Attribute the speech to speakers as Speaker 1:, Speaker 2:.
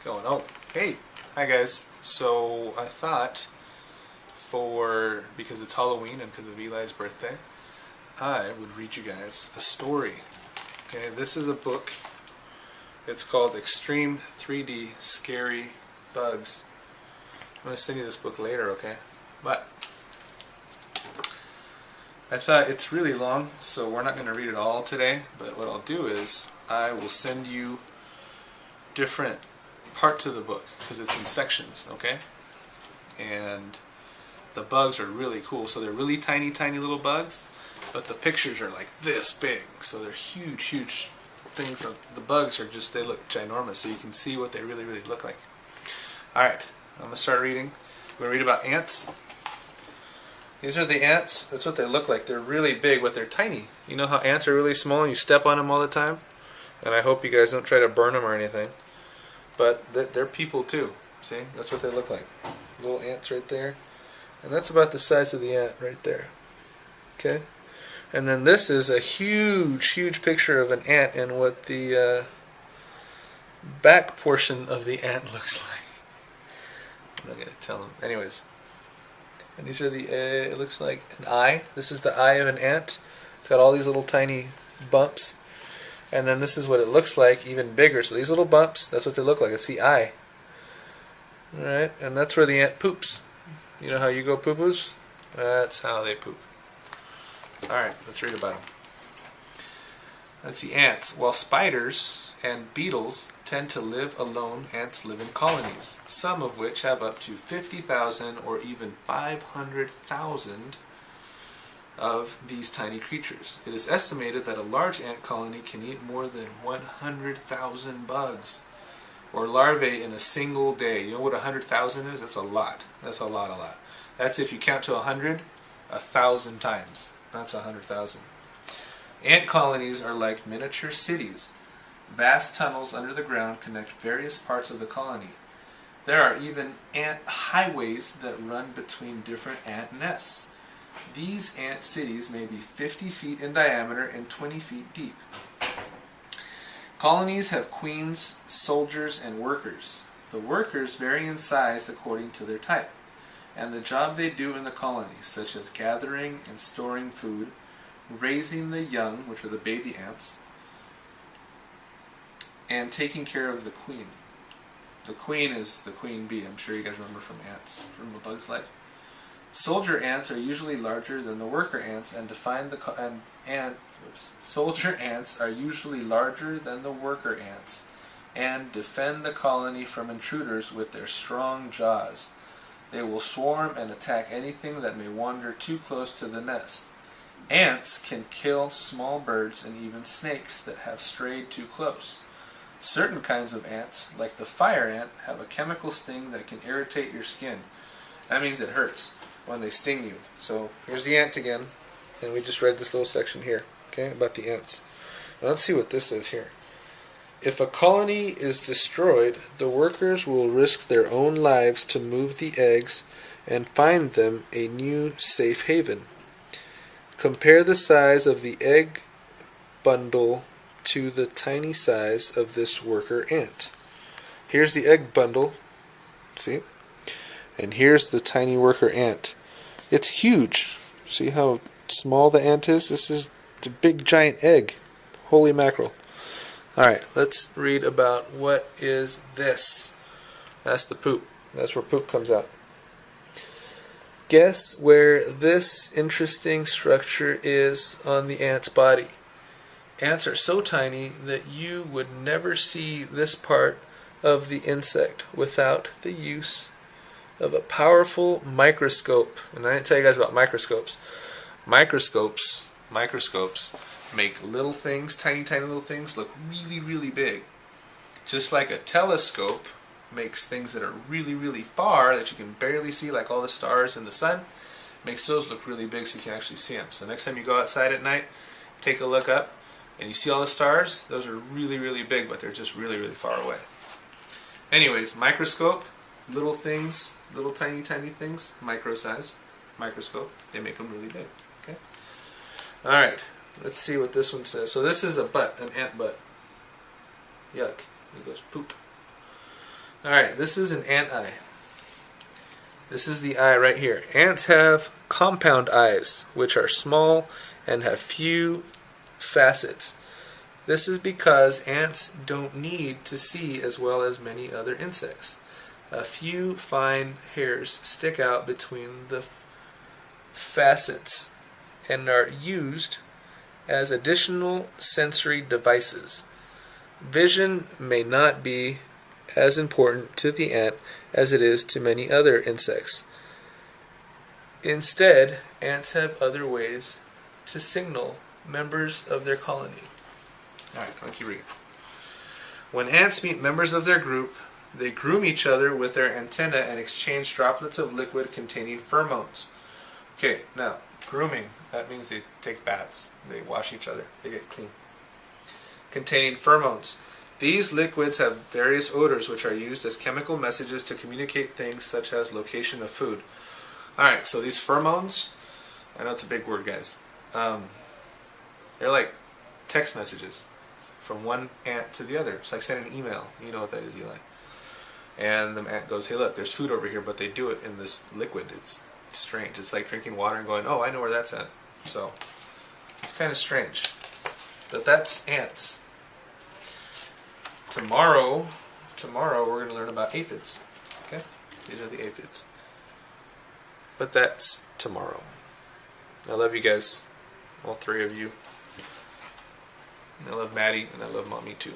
Speaker 1: going. Oh, hey, hi guys. So I thought because it's Halloween and because of Eli's birthday, I would read you guys a story. Okay, this is a book. It's called Extreme 3D Scary Bugs. I'm going to send you this book later, okay? But I thought it's really long, so we're not going to read it all today, but what I'll do is I will send you different parts of the book because it's in sections, okay? And the bugs are really cool. So they're really tiny, tiny little bugs, but the pictures are like this big. So they're huge, huge things. The bugs are just, they look ginormous, so you can see what they really, really look like. Alright, I'm going to start reading. We're going to read about ants. These are the ants. That's what they look like. They're really big, but they're tiny. You know how ants are really small and you step on them all the time? And I hope you guys don't try to burn them or anything. But they're people too. See? That's what they look like. Little ants right there. And that's about the size of the ant right there. Okay? And then this is a huge, huge picture of an ant and what the back portion of the ant looks like. I'm not going to tell them. Anyways. And these are the, it looks like an eye. This is the eye of an ant. It's got all these little tiny bumps. And then this is what it looks like, even bigger. So these little bumps, that's what they look like. It's the eye. Alright, and that's where the ant poops. You know how you go poo-poos? That's how they poop. Alright, let's read about them. Let's see, ants. While spiders and beetles tend to live alone, ants live in colonies, some of which have up to 50,000 or even 500,000 of these tiny creatures. It is estimated that a large ant colony can eat more than 100,000 bugs or larvae in a single day. You know what 100,000 is? That's a lot. That's a lot, a lot. That's if you count to 100, 1,000 times. That's 100,000. Ant colonies are like miniature cities. Vast tunnels under the ground connect various parts of the colony. There are even ant highways that run between different ant nests. These ant cities may be 50 feet in diameter and 20 feet deep. Colonies have queens, soldiers, and workers. The workers vary in size according to their type and the job they do in the colony, such as gathering and storing food, raising the young, which are the baby ants, and taking care of the queen. The queen is the queen bee. I'm sure you guys remember from ants, from A Bug's Life. Soldier ants are usually larger than the worker ants soldier ants are usually larger than the worker ants and defend the colony from intruders with their strong jaws. They will swarm and attack anything that may wander too close to the nest. Ants can kill small birds and even snakes that have strayed too close. Certain kinds of ants, like the fire ant, have a chemical sting that can irritate your skin. That means it hurts when they sting you. So here's the ant again, and we just read this little section here, okay, about the ants. Now let's see what this says here. If a colony is destroyed, the workers will risk their own lives to move the eggs and find them a new safe haven. Compare the size of the egg bundle to the tiny size of this worker ant. Here's the egg bundle, see? And here's the tiny worker ant. It's huge. See how small the ant is? This is the big giant egg. Holy mackerel. Alright, let's read about what is this. That's the poop. That's where poop comes out. Guess where this interesting structure is on the ant's body. Ants are so tiny that you would never see this part of the insect without the use of a powerful microscope. And I didn't tell you guys about microscopes. Microscopes make little things, tiny, tiny little things, look really, really big. Just like a telescope makes things that are really, really far that you can barely see, like all the stars in the sun, makes those look really big so you can actually see them. So next time you go outside at night, take a look up, and you see all the stars, those are really, really big, but they're just really, really far away. Anyways, microscope, little things, little tiny, tiny things, micro size, microscope, they make them really big. Okay. Alright, let's see what this one says. So this is a butt, an ant butt. Yuck. It goes poop. Alright, this is an ant eye. This is the eye right here. Ants have compound eyes, which are small and have few facets. This is because ants don't need to see as well as many other insects. A few fine hairs stick out between the facets and are used as additional sensory devices. Vision may not be as important to the ant as it is to many other insects. Instead, ants have other ways to signal members of their colony. Alright, I'll keep reading. When ants meet members of their group, they groom each other with their antennae and exchange droplets of liquid containing pheromones. Okay, now, grooming, that means they take baths. They wash each other. They get clean. Containing pheromones. These liquids have various odors which are used as chemical messages to communicate things such as location of food. Alright, so these pheromones, I know it's a big word, guys. They're like text messages from one ant to the other. It's like sending an email. You know what that is, Eli. And the ant goes, hey look, there's food over here, but they do it in this liquid. It's strange. It's like drinking water and going, oh, I know where that's at. So, it's kind of strange. But that's ants. Tomorrow we're going to learn about aphids. Okay? These are the aphids. But that's tomorrow. I love you guys. All three of you. And I love Maddie, and I love Mommy too.